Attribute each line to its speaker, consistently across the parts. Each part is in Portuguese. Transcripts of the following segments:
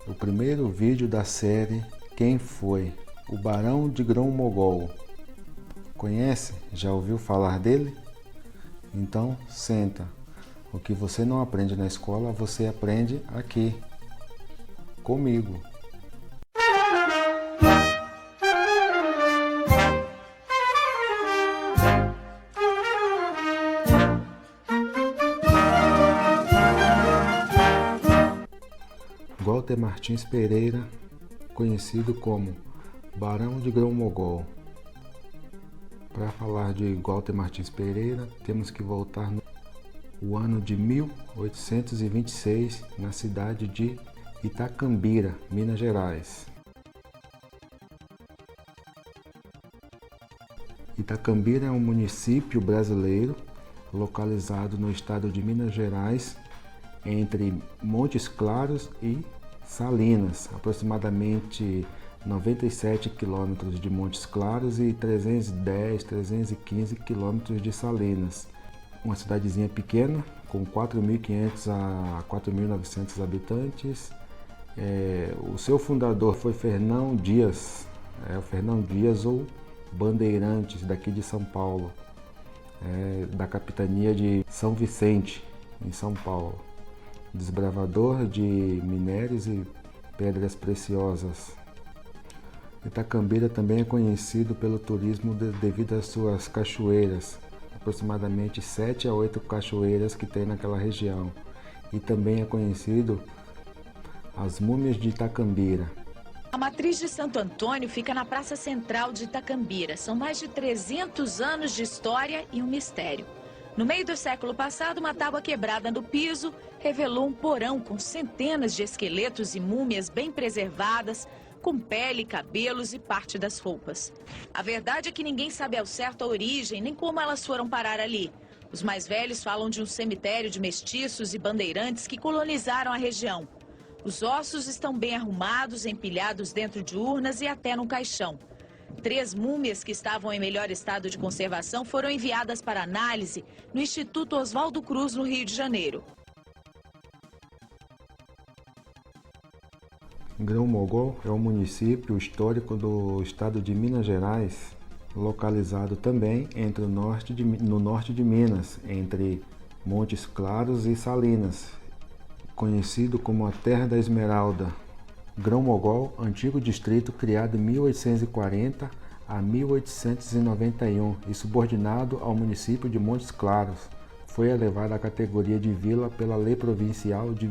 Speaker 1: o primeiro vídeo da série Quem Foi? O Barão de Grão-Mogol. Conhece? Já ouviu falar dele? Então senta. O que você não aprende na escola, você aprende aqui, comigo. Walter Martins Pereira, conhecido como Barão de Grão-Mogol. Para falar de Walter Martins Pereira, temos que voltar no ano de 1826, na cidade de Itacambira, Minas Gerais. Itacambira é um município brasileiro localizado no estado de Minas Gerais, entre Montes Claros e Salinas, aproximadamente 97 quilômetros de Montes Claros e 315 quilômetros de Salinas. Uma cidadezinha pequena, com 4.500 a 4.900 habitantes. O seu fundador foi Fernão Dias, o Fernão Dias ou Bandeirantes, daqui de São Paulo, da capitania de São Vicente, em São Paulo. Desbravador de minérios e pedras preciosas. Itacambira também é conhecido pelo turismo devido às suas cachoeiras, aproximadamente 7 a 8 cachoeiras que tem naquela região. E também é conhecido as múmias de Itacambira.
Speaker 2: A matriz de Santo Antônio fica na praça central de Itacambira. São mais de 300 anos de história e um mistério. No meio do século passado, uma tábua quebrada no piso revelou um porão com centenas de esqueletos e múmias bem preservadas, com pele, cabelos e parte das roupas. A verdade é que ninguém sabe ao certo a origem, nem como elas foram parar ali. Os mais velhos falam de um cemitério de mestiços e bandeirantes que colonizaram a região. Os ossos estão bem arrumados, empilhados dentro de urnas e até num caixão. 3 múmias que estavam em melhor estado de conservação foram enviadas para análise no Instituto Oswaldo Cruz, no Rio de Janeiro.
Speaker 1: Grão-Mogol é um município histórico do estado de Minas Gerais, localizado também no norte de Minas, entre Montes Claros e Salinas, conhecido como a Terra da Esmeralda. Grão-Mogol, antigo distrito criado em 1840 a 1891 e subordinado ao município de Montes Claros, foi elevado à categoria de vila pela Lei Provincial de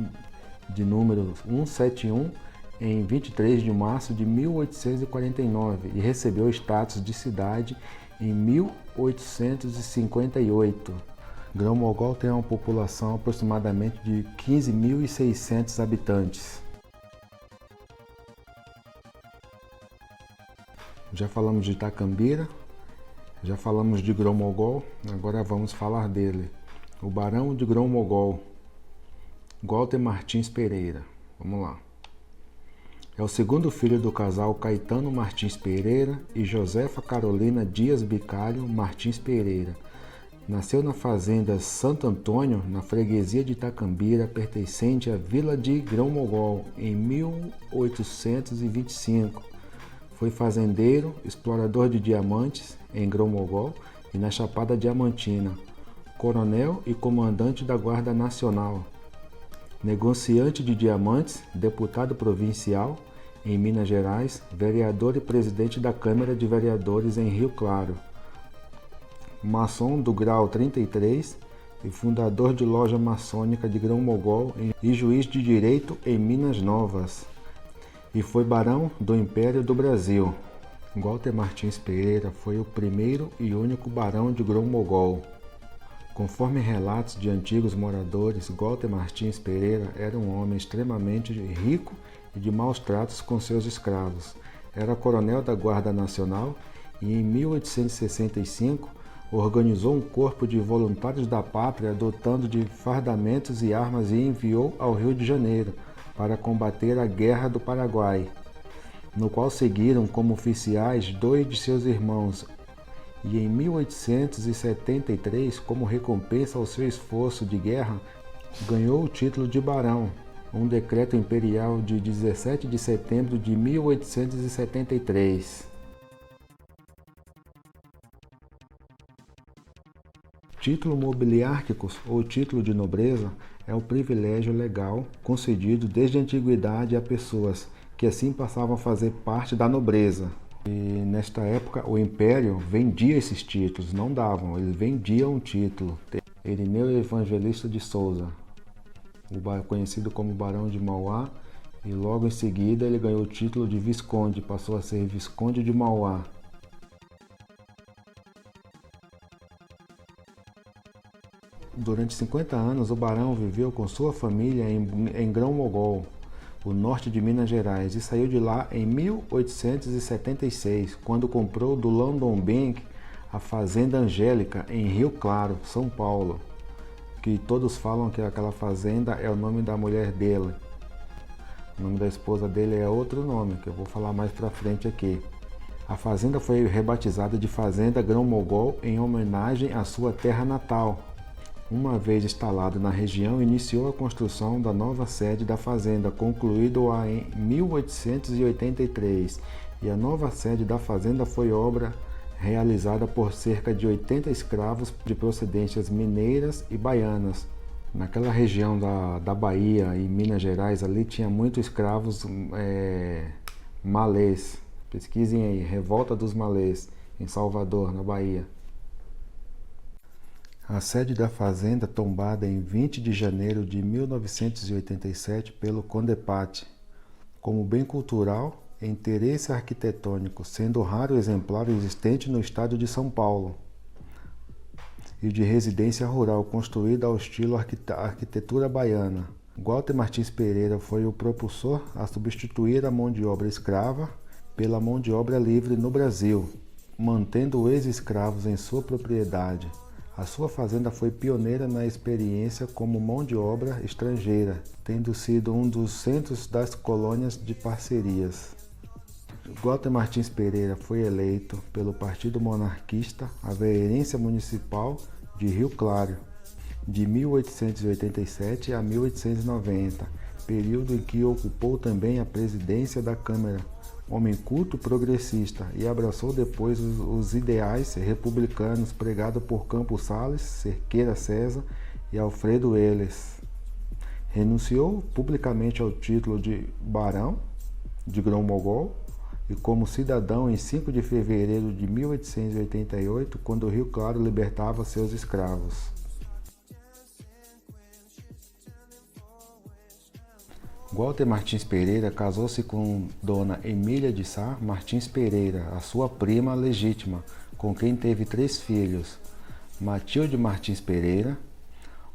Speaker 1: número 171 em 23 de março de 1849 e recebeu status de cidade em 1858. Grão-Mogol tem uma população aproximadamente de 15.600 habitantes. Já falamos de Itacambira, já falamos de Grão-Mogol, agora vamos falar dele. O Barão de Grão-Mogol, Walter Martins Pereira. Vamos lá. É o segundo filho do casal Caetano Martins Pereira e Josefa Carolina Dias Bicalho Martins Pereira. Nasceu na fazenda Santo Antônio, na freguesia de Itacambira, pertencente à vila de Grão-Mogol, em 1825. Foi fazendeiro, explorador de diamantes em Grão-Mogol e na Chapada Diamantina, coronel e comandante da Guarda Nacional, negociante de diamantes, deputado provincial em Minas Gerais, vereador e presidente da Câmara de Vereadores em Rio Claro, maçom do grau 33 e fundador de loja maçônica de Grão-Mogol e juiz de direito em Minas Novas. E foi barão do Império do Brasil. Walter Martins Pereira foi o primeiro e único barão de Grão-Mogol. Conforme relatos de antigos moradores, Walter Martins Pereira era um homem extremamente rico e de maus tratos com seus escravos. Era coronel da Guarda Nacional e em 1865 organizou um corpo de voluntários da pátria dotando de fardamentos e armas e enviou ao Rio de Janeiro para combater a Guerra do Paraguai, no qual seguiram como oficiais 2 de seus irmãos, e em 1873, como recompensa ao seu esforço de guerra, ganhou o título de barão. um decreto imperial de 17 de setembro de 1873. Título mobiliárquico ou título de nobreza é o privilégio legal concedido desde a antiguidade a pessoas que assim passavam a fazer parte da nobreza. E nesta época o Império vendia esses títulos, não davam, eles vendiam um título. Irineu Evangelista de Souza, conhecido como Barão de Mauá, e logo em seguida ele ganhou o título de Visconde, passou a ser Visconde de Mauá. Durante 50 anos, o barão viveu com sua família em Grão-Mogol, o norte de Minas Gerais, e saiu de lá em 1876, quando comprou do London Bank a Fazenda Angélica, em Rio Claro, São Paulo, que todos falam que aquela fazenda é o nome da mulher dele. O nome da esposa dele é outro nome, que eu vou falar mais pra frente aqui. A fazenda foi rebatizada de Fazenda Grão-Mogol em homenagem à sua terra natal. Uma vez instalado na região, iniciou a construção da nova sede da fazenda, concluído-a em 1883, e a nova sede da fazenda foi obra realizada por cerca de 80 escravos de procedências mineiras e baianas. Naquela região da Bahia e Minas Gerais, ali tinha muitos escravos malês. Pesquisem aí, Revolta dos Malês, em Salvador, na Bahia. A sede da fazenda, tombada em 20 de janeiro de 1987 pelo Condepate, como bem cultural e interesse arquitetônico, sendo raro exemplar existente no estado de São Paulo, e de residência rural construída ao estilo arquitetura baiana. Walter Martins Pereira foi o propulsor a substituir a mão de obra escrava pela mão de obra livre no Brasil, mantendo os ex-escravos em sua propriedade. A sua fazenda foi pioneira na experiência como mão de obra estrangeira, tendo sido um dos centros das colônias de parcerias. Walter Martins Pereira foi eleito pelo Partido Monarquista à Vereança Municipal de Rio Claro, de 1887 a 1890, período em que ocupou também a presidência da Câmara. Homem culto progressista, e abraçou depois os ideais republicanos pregados por Campos Salles, Cerqueira César e Alfredo Eles. Renunciou publicamente ao título de Barão de Grão-Mogol e como cidadão em 5 de fevereiro de 1888, quando o Rio Claro libertava seus escravos. Walter Martins Pereira casou-se com Dona Emília de Sá Martins Pereira, a sua prima legítima, com quem teve 3 filhos: Matilde Martins Pereira,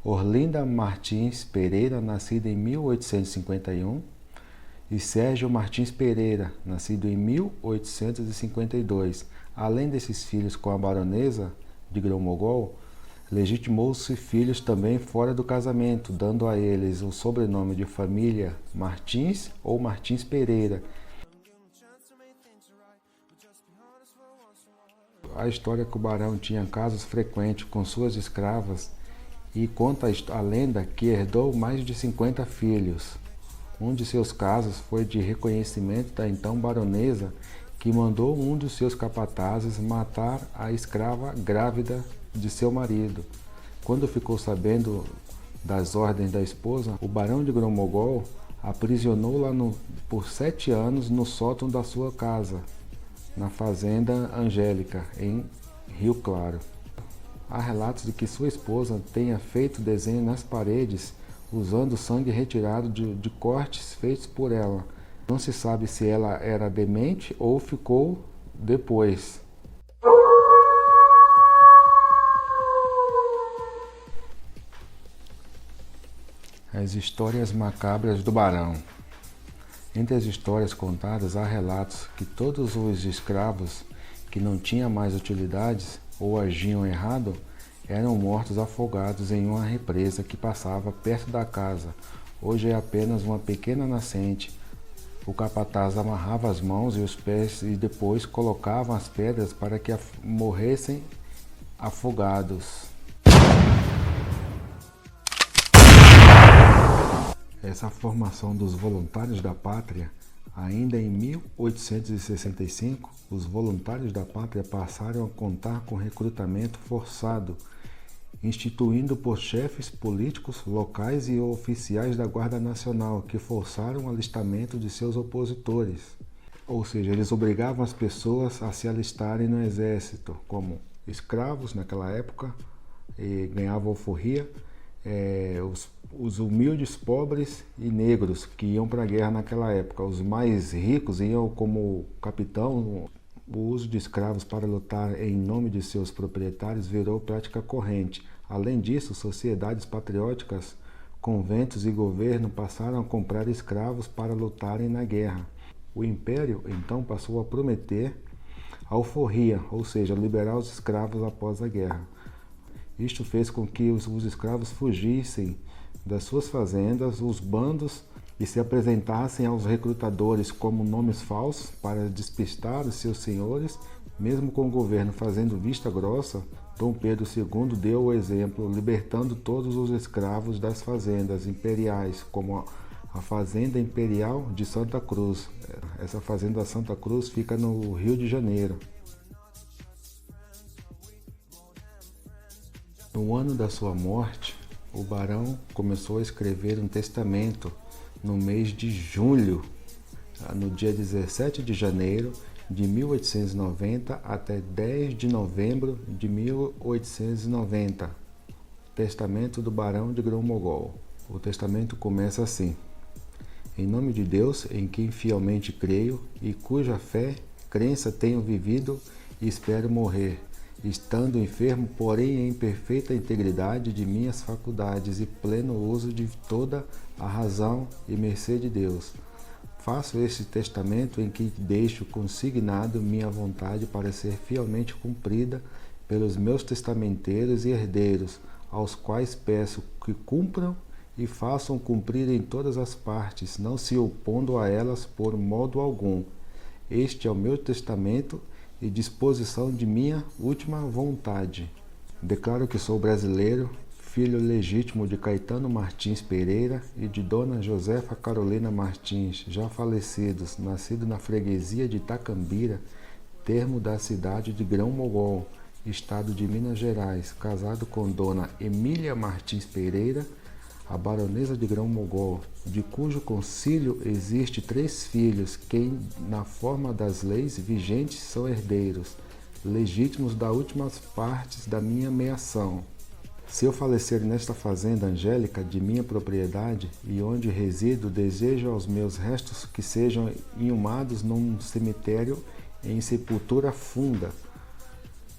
Speaker 1: Orlinda Martins Pereira, nascida em 1851, e Sérgio Martins Pereira, nascido em 1852. Além desses filhos com a baronesa de Grão-Mogol, legitimou-se filhos também fora do casamento, dando a eles o sobrenome de família Martins ou Martins Pereira. A história é que o barão tinha casos frequentes com suas escravas e conta a lenda que herdou mais de 50 filhos. Um de seus casos foi de reconhecimento da então baronesa, que mandou um dos seus capatazes matar a escrava grávida de seu marido. Quando ficou sabendo das ordens da esposa, o barão de Grão-Mogol aprisionou-la por 7 anos no sótão da sua casa, na Fazenda Angélica, em Rio Claro. Há relatos de que sua esposa tenha feito desenho nas paredes usando sangue retirado de cortes feitos por ela. Não se sabe se ela era demente ou ficou depois. As histórias macabras do barão. Entre as histórias contadas, há relatos que todos os escravos que não tinham mais utilidades ou agiam errado eram mortos afogados em uma represa que passava perto da casa. Hoje é apenas uma pequena nascente. O capataz amarrava as mãos e os pés e depois colocava as pedras para que morressem afogados. Essa formação dos voluntários da pátria, ainda em 1865, os voluntários da pátria passaram a contar com recrutamento forçado, instituindo por chefes políticos locais e oficiais da Guarda Nacional, que forçaram o alistamento de seus opositores. Ou seja, eles obrigavam as pessoas a se alistarem no exército, como escravos naquela época, e ganhavam alforria, os humildes, pobres e negros que iam para a guerra naquela época. Os mais ricos iam como capitão. O uso de escravos para lutar em nome de seus proprietários virou prática corrente. Além disso, sociedades patrióticas, conventos e governo passaram a comprar escravos para lutarem na guerra. O Império, então, passou a prometer alforria, ou seja, liberar os escravos após a guerra. Isto fez com que os escravos fugissem das suas fazendas, os bandos, e se apresentassem aos recrutadores como nomes falsos para despistar os seus senhores. Mesmo com o governo fazendo vista grossa, Dom Pedro II deu o exemplo, libertando todos os escravos das fazendas imperiais, como a Fazenda Imperial de Santa Cruz. Essa Fazenda Santa Cruz fica no Rio de Janeiro. No ano da sua morte, o barão começou a escrever um testamento no mês de julho, no dia 17 de janeiro de 1890 até 10 de novembro de 1890. Testamento do Barão de Grão-Mogol. O testamento começa assim: em nome de Deus, em quem fielmente creio e cuja crença tenho vivido e espero morrer, estando enfermo, porém em perfeita integridade de minhas faculdades e pleno uso de toda a razão e mercê de Deus. Faço este testamento em que deixo consignado minha vontade para ser fielmente cumprida pelos meus testamenteiros e herdeiros, aos quais peço que cumpram e façam cumprir em todas as partes, não se opondo a elas por modo algum. Este é o meu testamento e disposição de minha última vontade. Declaro que sou brasileiro, filho legítimo de Caetano Martins Pereira e de Dona Josefa Carolina Martins, já falecidos, nascido na freguesia de Itacambira, termo da cidade de Grão-Mogol, estado de Minas Gerais, casado com Dona Emília Martins Pereira, a baronesa de Grão-Mogol, de cujo concílio existe 3 filhos, que, na forma das leis vigentes, são herdeiros, legítimos das últimas partes da minha meação. Se eu falecer nesta fazenda angélica de minha propriedade, e onde resido, desejo aos meus restos que sejam inhumados num cemitério em sepultura funda,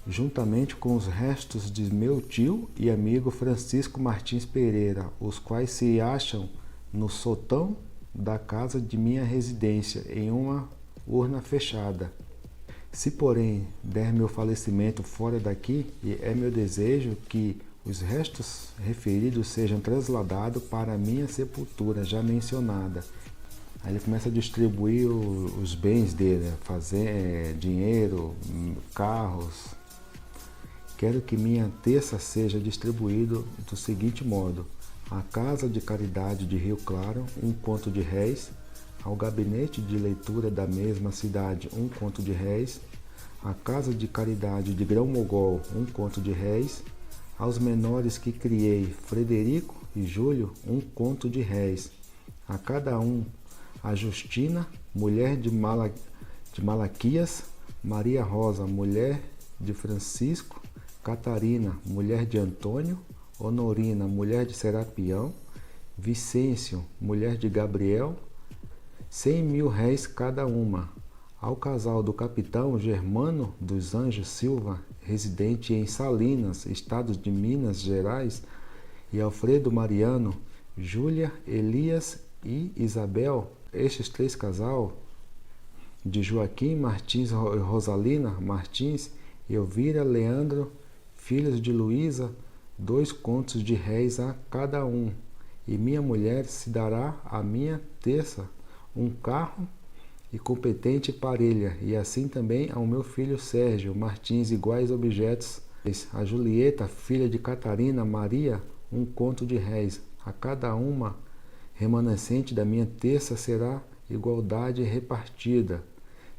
Speaker 1: juntamente com os restos de meu tio e amigo Francisco Martins Pereira, os quais se acham no sótão da casa de minha residência, em uma urna fechada. Se, porém, der meu falecimento fora daqui, é meu desejo que os restos referidos sejam trasladados para a minha sepultura já mencionada. Aí ele começa a distribuir os bens dele, fazer dinheiro, carros. Quero que minha terça seja distribuído do seguinte modo: à Casa de Caridade de Rio Claro, 1 conto de réis; ao gabinete de leitura da mesma cidade, 1 conto de réis; à Casa de Caridade de Grão-Mogol, 1 conto de réis; aos menores que criei, Frederico e Júlio, 1 conto de réis; a cada um, a Justina, mulher de Malaquias; Maria Rosa, mulher de Francisco; Catarina, mulher de Antônio; Honorina, mulher de Serapião; Vicêncio, mulher de Gabriel, 100.000 réis cada uma; ao casal do capitão Germano dos Anjos Silva, residente em Salinas, estado de Minas Gerais, e Alfredo Mariano, Júlia, Elias e Isabel, estes 3 casal, de Joaquim Martins e Rosalina Martins, Elvira, Leandro, filhos de Luísa, 2 contos de réis a cada um, e minha mulher se dará a minha terça 1 carro e competente parelha, e assim também ao meu filho Sérgio Martins iguais objetos. A Julieta, filha de Catarina Maria, 1 conto de réis a cada uma, remanescente da minha terça será igualdade repartida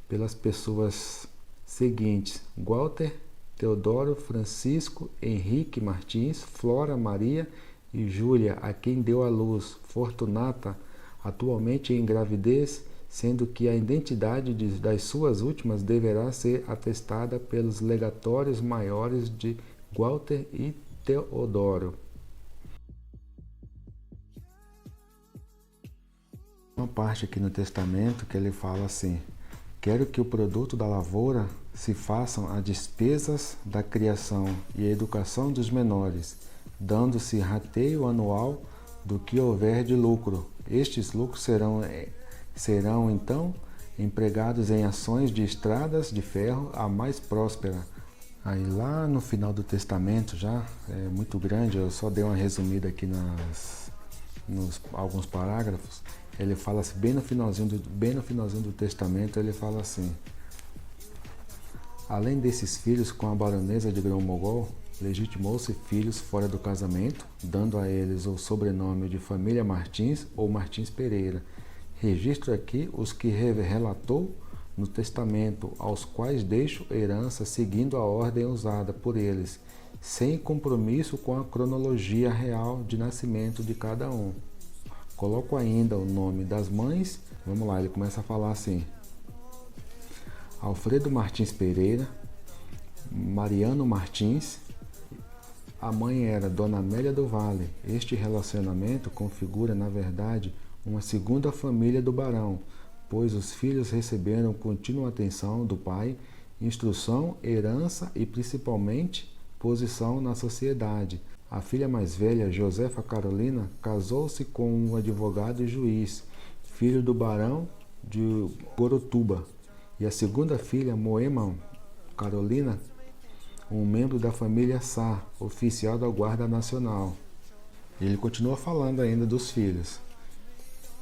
Speaker 1: pelas pessoas seguintes: Walter, Teodoro, Francisco, Henrique Martins, Flora, Maria e Júlia, a quem deu à luz, Fortunata, atualmente em gravidez, sendo que a identidade das suas últimas deverá ser atestada pelos legatórios maiores de Walter e Teodoro. Uma parte aqui no testamento que ele fala assim: quero que o produto da lavoura se façam as despesas da criação e a educação dos menores, dando-se rateio anual do que houver de lucro. Estes lucros serão então empregados em ações de estradas de ferro a mais próspera. Aí lá no final do testamento, já é muito grande, eu só dei uma resumida aqui nos alguns parágrafos. Ele fala assim, bem no finalzinho do testamento, ele fala assim: além desses filhos com a baronesa de Grão-Mogol, legitimou-se filhos fora do casamento, dando a eles o sobrenome de família Martins ou Martins Pereira. Registro aqui os que relatou no testamento, aos quais deixo herança seguindo a ordem usada por eles, sem compromisso com a cronologia real de nascimento de cada um. Coloco ainda o nome das mães. Vamos lá, ele começa a falar assim: Alfredo Martins Pereira, Mariano Martins. A mãe era Dona Amélia do Vale. Este relacionamento configura, na verdade, uma segunda família do barão, pois os filhos receberam contínua atenção do pai, instrução, herança e, principalmente, posição na sociedade. A filha mais velha, Josefa Carolina, casou-se com um advogado e juiz, filho do barão de Gorotuba. E a segunda filha, Moema Carolina, um membro da família Sá, oficial da Guarda Nacional. Ele continua falando ainda dos filhos.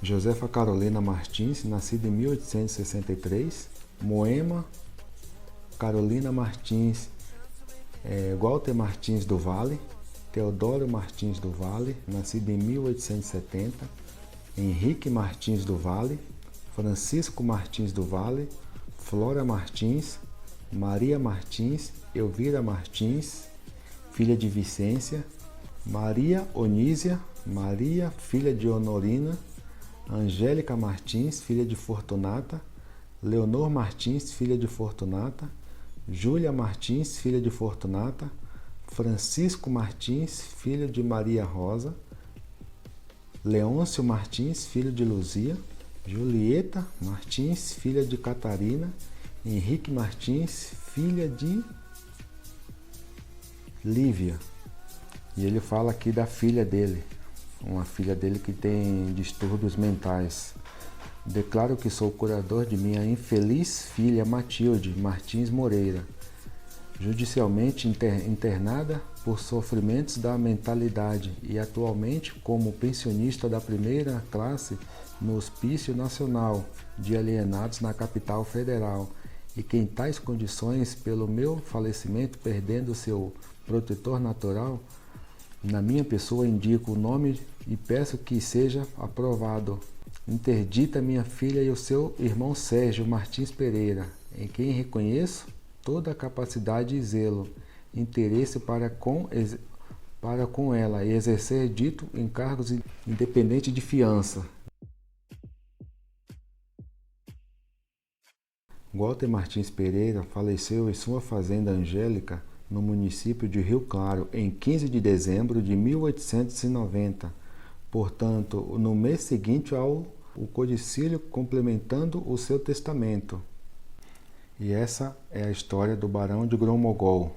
Speaker 1: Josefa Carolina Martins, nascida em 1863. Moema Carolina Martins, Walter Martins do Vale. Teodoro Martins do Vale, nascido em 1870, Henrique Martins do Vale, Francisco Martins do Vale, Flora Martins, Maria Martins, Elvira Martins, filha de Vicência, Maria Onísia, Maria, filha de Honorina, Angélica Martins, filha de Fortunata, Leonor Martins, filha de Fortunata, Júlia Martins, filha de Fortunata, Francisco Martins, filho de Maria Rosa, Leôncio Martins, filho de Luzia, Julieta Martins, filha de Catarina, Henrique Martins, filha de Lívia. E ele fala aqui da filha dele, uma filha dele que tem distúrbios mentais. Declaro que sou curador de minha infeliz filha Matilde Martins Moreira, judicialmente internada por sofrimentos da mentalidade e atualmente como pensionista da primeira classe no Hospício Nacional de Alienados na capital federal, e que em tais condições, pelo meu falecimento, perdendo seu protetor natural, na minha pessoa indico o nome e peço que seja aprovado. Interdita minha filha e o seu irmão Sérgio Martins Pereira, em quem reconheço toda a capacidade e zelo, interesse para com ela e exercer dito encargos independente de fiança. Walter Martins Pereira faleceu em sua fazenda Angélica, no município de Rio Claro, em 15 de dezembro de 1890. Portanto, no mês seguinte ao codicílio complementando o seu testamento. E essa é a história do Barão de Grão-Mogol.